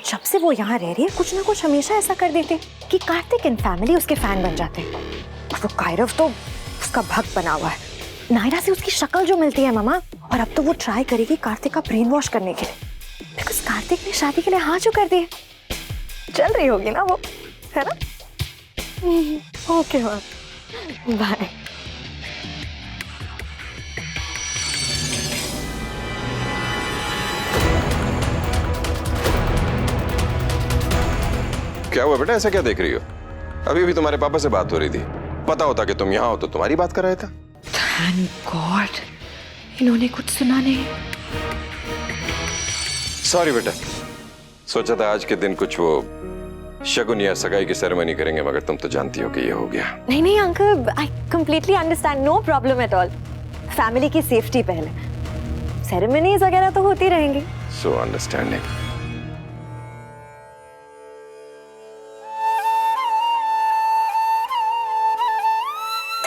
जब से वो यहाँ रह रही है कुछ ना कुछ हमेशा ऐसा कर देते कि कार्तिक एंड फैमिली उसके फैन बन जाते हैं। और वो कायरव तो उसका भक्त बना हुआ है। नायरा से उसकी शक्ल जो मिलती है मामा, और अब तो वो ट्राई करेगी कार्तिक का ब्रेन वॉश करने के लिए, बिकॉज कार्तिक ने शादी के लिए हाँ जो कर दी है। चल रही होगी ना वो, है ना? Okay bye. क्या हुआ बेटा, ऐसा क्या देख रही हो? अभी भी तुम्हारे पापा से बात हो रही थी। पता होता कि तुम यहाँ हो तो तुम्हारी बात कर रहे थे। थैंक गॉड इन्होंने कुछ सुना नहीं। सॉरी बेटा, सोचा था आज के दिन कुछ वो शगुन या सगाई की सेरेमनी करेंगे, मगर तुम तो जानती हो कि ये हो गया। नहीं नहीं uncle, I completely understand, no problem at all. Family की सेफ्टी पहले, सेरेमनीज वगैरह तो होती रहेंगी। So understanding.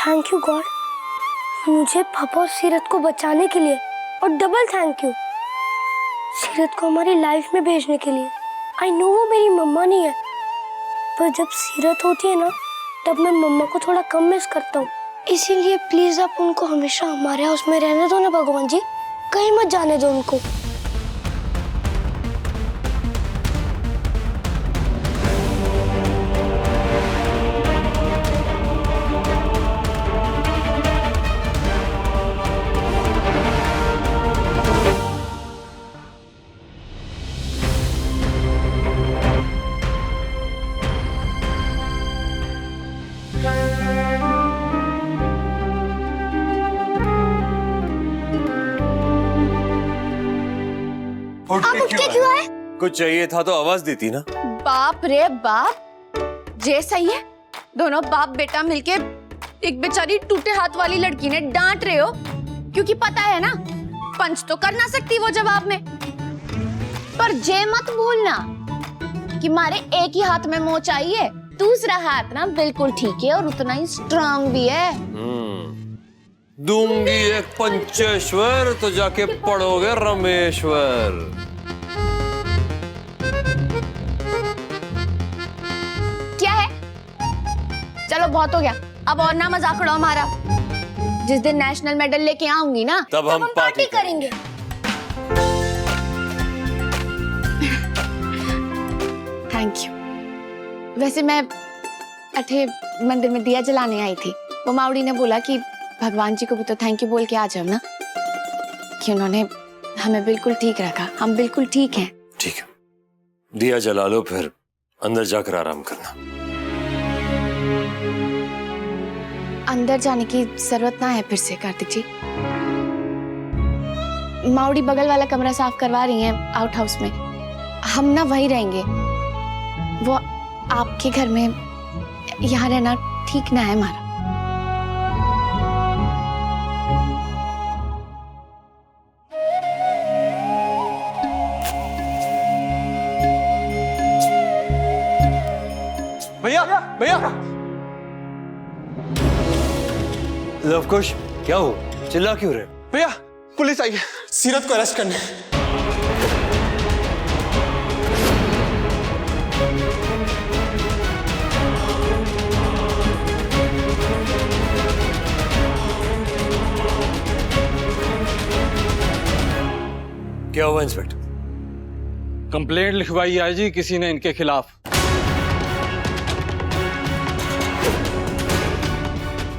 Thank you God, मुझे पापा और सीरत को बचाने के लिए, और डबल थैंक यू सीरत को हमारी लाइफ में भेजने के लिए। आई नो वो मेरी मम्मा नहीं है, पर जब सीरत होती है ना तब मैं मम्मा को थोड़ा कम मिस करता हूँ। इसीलिए प्लीज आप उनको हमेशा हमारे हाउस में रहने दो ना भगवान जी, कहीं मत जाने दो उनको। आप उठ के क्यों आए? कुछ चाहिए था तो आवाज देती ना। बाप रे बाप, जे सही है। दोनों बाप बेटा मिलके एक बेचारी टूटे हाथ वाली लड़की ने डांट रहे हो, क्योंकि पता है ना पंच तो कर ना सकती वो जवाब में। पर जे मत भूलना कि मारे एक ही हाथ में मोच आई है, दूसरा हाथ ना बिल्कुल ठीक है और उतना ही स्ट्रांग भी है। दूंगी एक पंचेश्वर तो जाके पढ़ोगे रमेश्वर। क्या है? चलो बहुत हो गया, अब और ना मजाक उड़ाओ हमारा। जिस दिन नेशनल मेडल लेके आऊंगी ना तब हम पार्टी करेंगे। Thank you. वैसे मैं अठे मंदिर में दिया जलाने आई थी, वो मावड़ी ने बोला कि भगवान जी को भी तो थैंक यू बोल के आ जाओ ना, कि उन्होंने हमें बिल्कुल ठीक रखा। हम बिल्कुल ठीक हैं। ठीक है, दिया जला लो, फिर अंदर जाकर आराम करना। अंदर जाने की जरूरत ना है फिर से कार्तिक जी। मावड़ी बगल वाला कमरा साफ करवा रही हैं आउट हाउस में, हम ना वहीं रहेंगे। वो आपके घर में यहाँ रहना ठीक ना है हमारा। भैया भैया, लव कुश, क्या हो, चिल्ला क्यों रहे? भैया पुलिस आई है सीरत को अरेस्ट करने। क्या हुआ इंस्पेक्टर? कंप्लेंट लिखवाई है जी किसी ने इनके खिलाफ।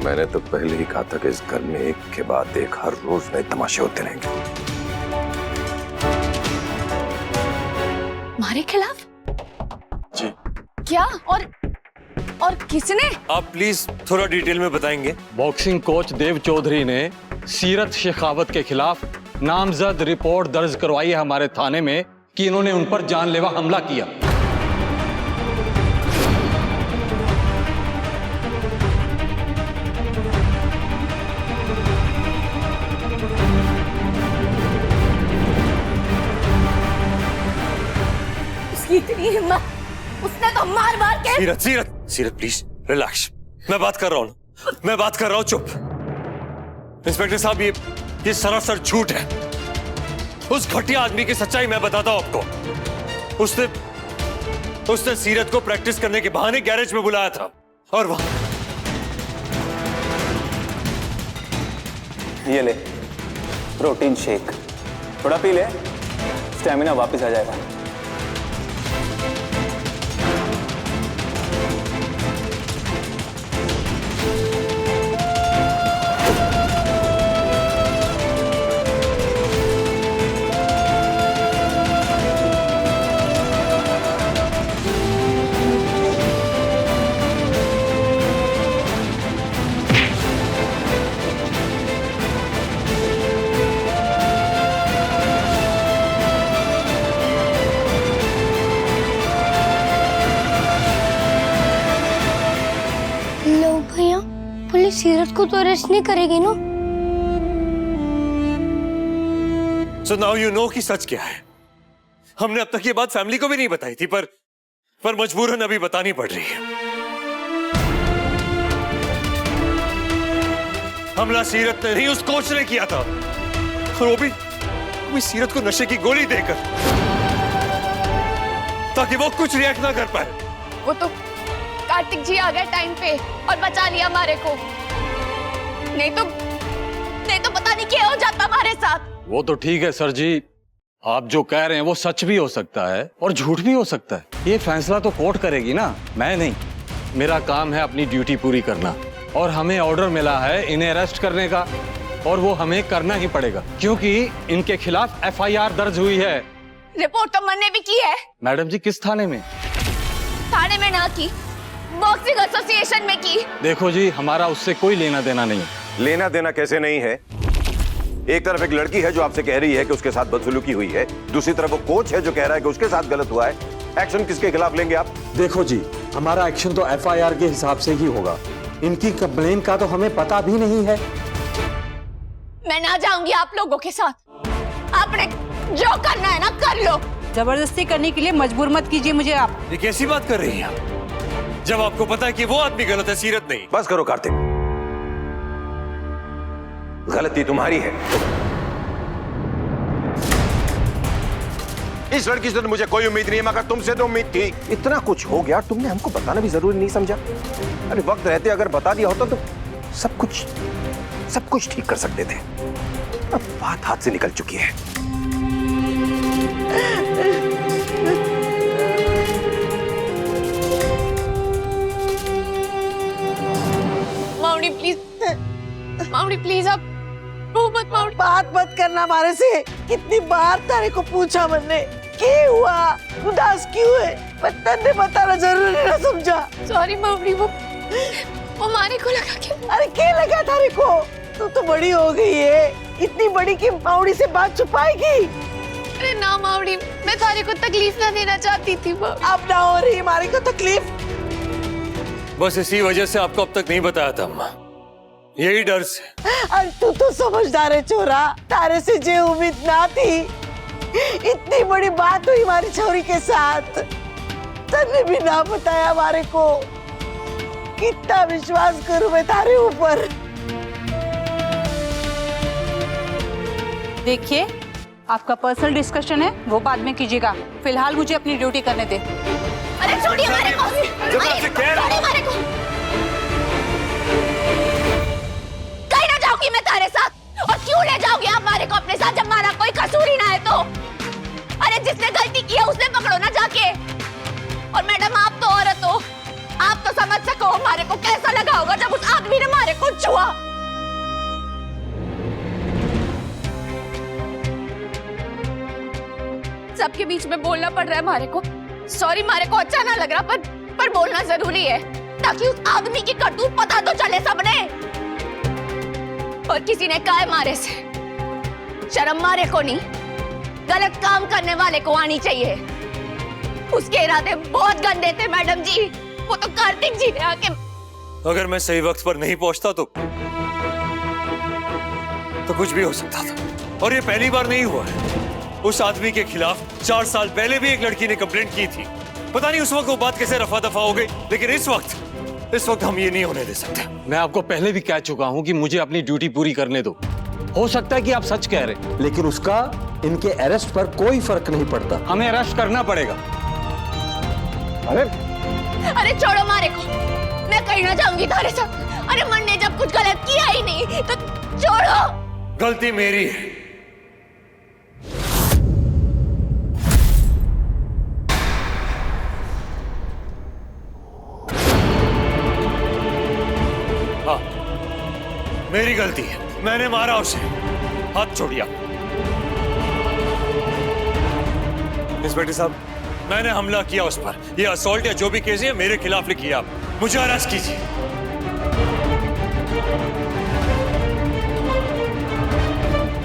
मैंने तो पहले ही कहा था कि इस घर में एक के बाद एक हर रोज नए तमाशे होते रहेंगे। हमारे खिलाफ? जी। क्या? और किसने? आप प्लीज थोड़ा डिटेल में बताएंगे। बॉक्सिंग कोच देव चौधरी ने सीरत शेखावत के खिलाफ नामजद रिपोर्ट दर्ज करवाई है हमारे थाने में कि इन्होंने उन पर जानलेवा हमला किया। उसकी इतनी हिम्मत, उसने तो मार मार के। सीरत सीरत सीरत प्लीज रिलैक्स, मैं बात कर रहा हूँ, मैं बात कर रहा हूँ, चुप। इंस्पेक्टर साहब ये सरासर झूठ है। उस घटिया आदमी की सच्चाई मैं बताता हूँ आपको। उसने उसने सीरत को प्रैक्टिस करने के बहाने गैरेज में बुलाया था और वहां ये ले प्रोटीन शेक, थोड़ा पी ले, स्टेमिना वापस आ जाएगा। लो भैया, पुलिस सीरत को तो अरेस्ट नहीं करेगी ना? सो नाउ यू नो कि सच क्या है। हमने अब तक ये बात फैमिली को भी नहीं बताई थी, पर मजबूरन अभी बतानी पड़ रही है। हमला सीरत ने नहीं, उस कोच ने किया था, और वो भी सीरत को नशे की गोली देकर, ताकि वो कुछ रिएक्ट ना कर पाए। वो तो कार्तिक जी आ गए टाइम पे और बचा लिया हमारे को, नहीं तो पता नहीं क्या हो जाता हमारे साथ। वो तो ठीक है सर जी, आप जो कह रहे हैं वो सच भी हो सकता है और झूठ भी हो सकता है। ये फैसला तो कोर्ट करेगी ना, मैं नहीं। मेरा काम है अपनी ड्यूटी पूरी करना, और हमें ऑर्डर मिला है इन्हें अरेस्ट करने का, और वो हमें करना ही पड़ेगा क्योंकि इनके खिलाफ FIR दर्ज हुई है। रिपोर्ट तो मैंने भी की है। मैडम जी, किस थाने में? थाने में ना की, बॉक्सिंग एसोसिएशन में की। देखो जी, हमारा उससे कोई लेना देना नहीं। लेना देना कैसे नहीं है? एक तरफ एक लड़की है जो आपसे कह रही है कि उसके साथ बदसलूकी हुई है, दूसरी तरफ वो कोच है जो कह रहा है कि उसके साथ गलत हुआ है। एक्शन किसके खिलाफ लेंगे आप? देखो जी, हमारा एक्शन तो FIR के हिसाब से ही होगा। इनकी कंप्लेन का तो हमें पता भी नहीं है। मैं ना जाऊंगी आप लोगों के साथ। आपने जो करना है ना कर लो। जबरदस्ती करने के लिए मजबूर मत कीजिए मुझे आप। ये कैसी बात कर रही हैं जब आपको पता है कि वो आदमी गलत है, सीरत नहीं। बस करो कार्तिक, गलती तुम्हारी है। इस लड़की से तो मुझे कोई उम्मीद नहीं है, मगर तुमसे तो उम्मीद थी। इतना कुछ हो गया, तुमने हमको बताना भी जरूरी नहीं समझा? अरे वक्त रहते अगर बता दिया होता तो सब कुछ ठीक कर सकते थे। अब बात हाथ से निकल चुकी है। माउनी प्लीज आप रो मत। माउनी बात मत करना हमारे से। कितनी बार तारे को पूछा मैंने, क्या हुआ, उदास क्यों है, तन्ने बताना जरूरी ना समझा। सॉरी माउनी, वो मारे को लगा कि। अरे क्या लगा तारे को? तू तो बड़ी हो गई है, इतनी बड़ी कि माउनी से बात छुपाएगी। अरे ना माउनी, मैं तारे को तकलीफ ना देना चाहती थी। अब ना हो रही हमारी को तकलीफ। बस इसी वजह से आपको अब तक नहीं बताया था अम्मा, यही डर से। अरे तू तो समझदार है छोरा, तारे से जे उम्मीद ना थी। इतनी बड़ी बात हुई हमारी छोरी के साथ, तन्ने भी ना बताया हमारे को। कितना विश्वास करूं मैं तारे ऊपर। देखिए, आपका पर्सनल डिस्कशन है वो बाद में कीजिएगा, फिलहाल मुझे अपनी ड्यूटी करने दे। अरे छोड़िए हमारे को, छोड़िए हमारे को। कहीं ना जाऊंगी मैं तारे साथ। और क्यों ले जाओगे आप हमारे को अपने साथ जब हमारा कोई कसूर ही ना है तो? अरे जिसने गलती की है उसने पकड़ो ना जाके। और मैडम आप तो औरत हो, आप तो समझ सको हमारे को कैसा लगा होगा जब उस आदमी ने हमारे को छुआ। सबके बीच में बोलना पड़ रहा है हमारे को। सॉरी, हमारे को अच्छा ना लग रहा, पर बोलना जरूरी है ताकि उस आदमी की करतूत पता तो चले सबने। और किसी ने कहा है मारे से, शर्म मारे को नहीं, गलत काम करने वाले को आनी चाहिए। उसके इरादे बहुत गंदे थे मैडम जी। वो तो कार्तिक जी ने आके। अगर मैं सही वक्त पर नहीं पहुंचता तो कुछ भी हो सकता था। और ये पहली बार नहीं हुआ है। उस आदमी के खिलाफ 4 साल पहले भी एक लड़की ने कंप्लेंट की थी। पता नहीं उस वक्त वो बात कैसे रफा दफा हो गई, लेकिन इस वक्त हम ये नहीं होने दे सकते। मैं आपको पहले भी कह चुका हूं कि मुझे अपनी ड्यूटी पूरी करने दो। हो सकता है कि आप सच कह रहे, लेकिन उसका इनके अरेस्ट पर कोई फर्क नहीं पड़ता। हमें अरेस्ट करना पड़ेगा। अरे अरे छोड़ो मारे को, मैं कहीं ना जाऊंगी तारे साथ। अरे मन ने जब कुछ गलत किया ही नहीं तो छोड़ो। गलती मेरी है। हाँ, मेरी गलती है, मैंने मारा उसे। हाथ छोड़िए। इंस्पेक्टर साहब, मैंने हमला किया उस पर। ये असॉल्ट या जो भी केस है मेरे खिलाफ लिखिए आप। मुझे अरेस्ट कीजिए।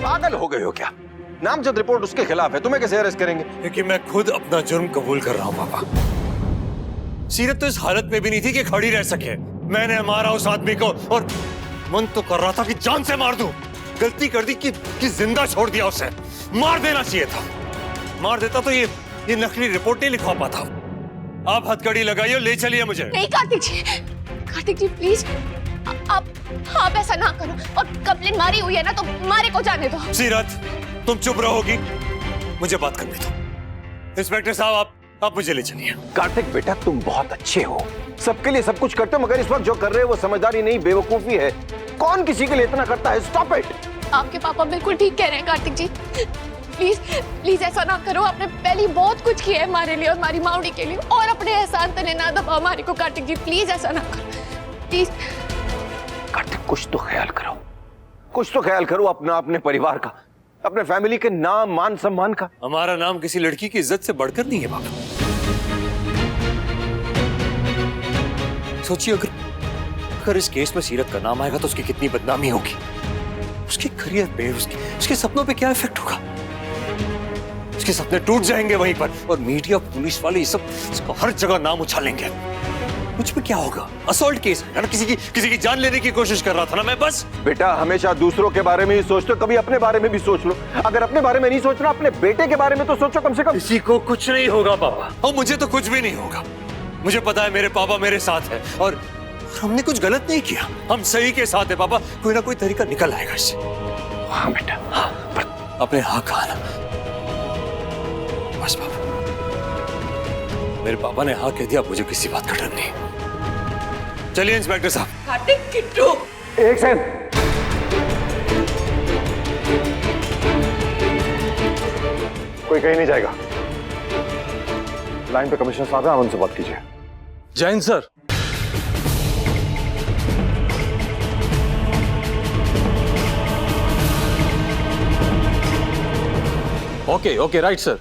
पागल हो गए हो क्या? नामजद रिपोर्ट उसके खिलाफ है, तुम्हें कैसे अरेस्ट करेंगे? क्योंकि मैं खुद अपना जुर्म कबूल कर रहा हूं पापा। सीरत तो इस हालत में भी नहीं थी कि खड़ी रह सके। मैंने मारा उस आदमी को और मन तो कर रहा था कि जान से मार दूं। गलती कर दी कि जिंदा छोड़ दिया उसे। मार देना चाहिए था। मार देता तो ये नकली रिपोर्ट नहीं लिखवा पाता। आप हथकड़ी लगाइए और ले चलिए मुझे। नहीं कार्तिक जी प्लीज, आप ऐसा ना करो। और कंप्लेंट मारी हुई है ना तो मारे को जाने दो। सीरत, तुम चुप रहोगी? मुझे बात करने दो। इंस्पेक्टर साहब, आप मुझे ले चलिए। कार्तिक बेटा, तुम बहुत अच्छे हो, सबके लिए सब कुछ करते हो, मगर इस वक्त जो कर रहे हो वो समझदारी नहीं, बेवकूफी है। कौन किसी के लिए इतना करता है? Stop it. आपके पापा बिल्कुल ठीक कह रहे हैं कार्तिक जी। प्लीज ऐसा ना करो। आपने पहले बहुत कुछ किया है हमारे लिए और हमारी माउड़ी के लिए, और अपने एहसान तले ना दबाओ हमारे को। कार्तिक जी प्लीज ऐसा ना करो, प्लीज। कार्तिक, कुछ तो ख्याल करो, कुछ तो ख्याल करो अपना, अपने परिवार का, अपने फैमिली के नाम मान सम्मान का। हमारा नाम किसी लड़की की इज्जत से बढ़कर नहीं है पापा। सोचिए, अगर इस केस में सीरत का नाम आएगा तो उसकी कितनी बदनामी होगी। उसके करियर पे, उसके सपनों पे क्या इफेक्ट होगा। उसके सपने टूट जाएंगे वहीं पर, और मीडिया, पुलिस वाले, ये सब इसको हर जगह नाम उछालेंगे। मुझ पे क्या होगा? असॉल्ट केस है ना, किसी की जान लेने की कोशिश कर रहा था ना मैं। बस बेटा, हमेशा दूसरों के बारे में ही सोचते हो, कभी अपने बारे में भी सोच लो। अगर अपने बारे में नहीं सोच रहे, अपने बेटे के बारे में तो सोचो कम से कम। किसी को कुछ नहीं होगा पापा, और मुझे तो कुछ भी नहीं होगा। मुझे पता है मेरे पापा मेरे साथ है, और हमने कुछ गलत नहीं किया। हम सही के साथ है पापा। कोई ना कोई तरीका निकल आएगा इससे। हाँ बेटा, हाँ, पर अपने हाँ कहा ना। बस पापा, मेरे पापा ने हाँ कह दिया, मुझे किसी बात का डर नहीं। चलिए इंस्पेक्टर साहब। कार्तिक, किट्टू, एक सेकंड। कोई कहीं नहीं जाएगा। लाइन पे कमिश्नर साहब हैं, आप उनसे बात कीजिए। Jain sir. Okay right sir.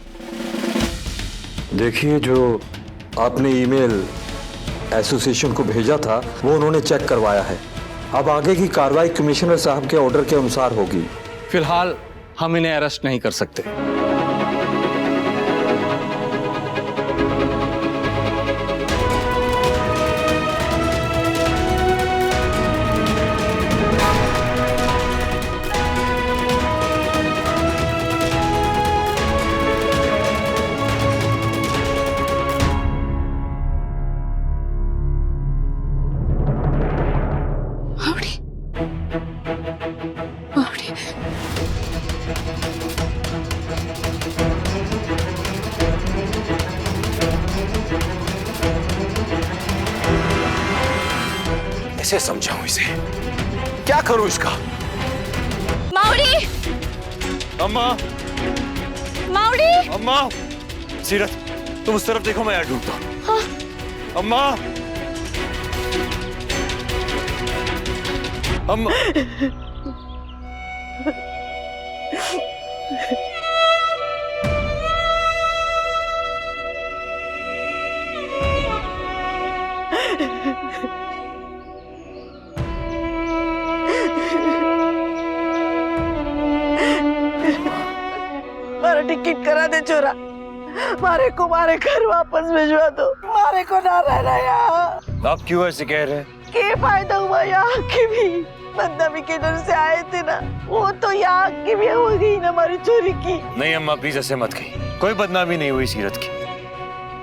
देखिए, जो आपने ईमेल एसोसिएशन को भेजा था वो उन्होंने चेक करवाया है। अब आगे की कार्रवाई कमिश्नर साहब के ऑर्डर के अनुसार होगी। फिलहाल हम इन्हें अरेस्ट नहीं कर सकते। कैसे समझाऊं इसे? क्या करूं इसका? माउड़ी, अम्मा, माउड़ी, अम्मा। सीरत, तुम उस तरफ देखो, मैं यहाँ ढूंढता हूँ। हाँ। अम्मा, अम्मा। मारा टिकट करा दे छोरा। मारे को मारे घर वापस भिजवा दो। मारे को ना रहना यहाँ। आप क्यों ऐसे कह रहे हैं? क्या फायदा हुआ यहाँ की भी? बदनामी के डर से आए थे ना, वो तो यहाँ की भी हो गई ना हमारी चोरी की। नहीं अम्मा, प्लीज ऐसे मत कहिए। कोई बदनामी नहीं हुई सीरत की,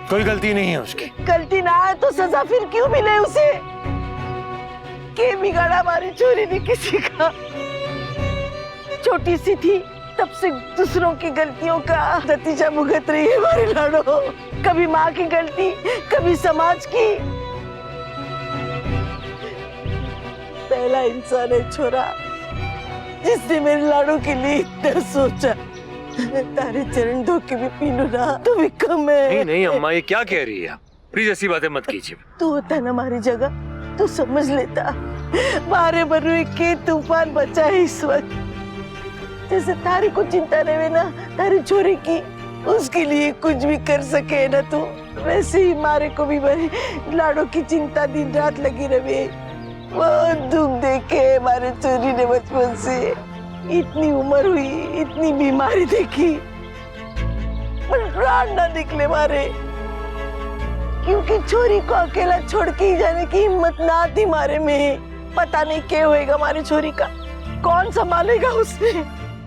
कोई गलती नहीं है उसकी। गलती ना है तो सजा फिर क्यों मिले उसे? के बिगाड़ा हमारी चोरी नहीं किसी का। छोटी सी थी, तब से दूसरों की गलतियों का नतीजा भुगत रही है हमारी लाडो। कभी माँ की गलती, कभी समाज की। पहला इंसान है छोरा जिसने मेरे लाडो के लिए इतना सोचा। तारे चरण धो के भी पीनू ना तो भी कम है। नहीं नहीं अम्मा, ये क्या कह रही है आप? प्लीज ऐसी बातें मत कीजिए। तू होता ना हमारी जगह तू समझ लेता। मारे बरुए के तूफान बचा है इस वक्त। जैसे तारी को चिंता रहे ना तारी छोरी की, उसके लिए कुछ भी कर सके ना तू, वैसे ही मारे को भी मेरे लाडो की चिंता दिन रात लगी रहे। बहुत दुख देखे हमारे छोरी ने बचपन से। इतनी उम्र हुई, इतनी बीमारी देखी, पर प्राण ना निकले मारे, क्योंकि छोरी को अकेला छोड़ के ही जाने की हिम्मत ना थी मारे में। पता नहीं क्या होएगा हमारी छोरी का, कौन संभालेगा उसे।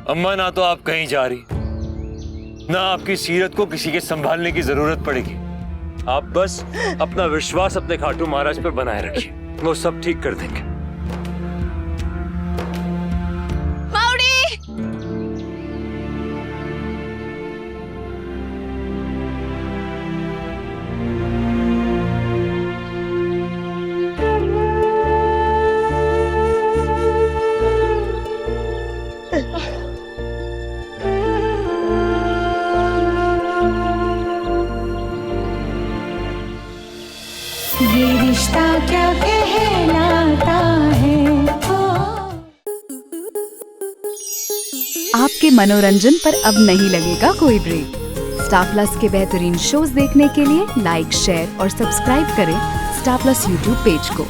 अम्मा, ना तो आप कहीं जा रही, ना आपकी सीरत को किसी के संभालने की जरूरत पड़ेगी। आप बस अपना विश्वास अपने खाटू महाराज पर बनाए रखिए, वो सब ठीक कर देंगे। ये रिश्ता क्या कहलाता है। आपके मनोरंजन पर अब नहीं लगेगा कोई ब्रेक। स्टार प्लस के बेहतरीन शोज देखने के लिए लाइक, शेयर और सब्सक्राइब करें स्टार प्लस यूट्यूब पेज को।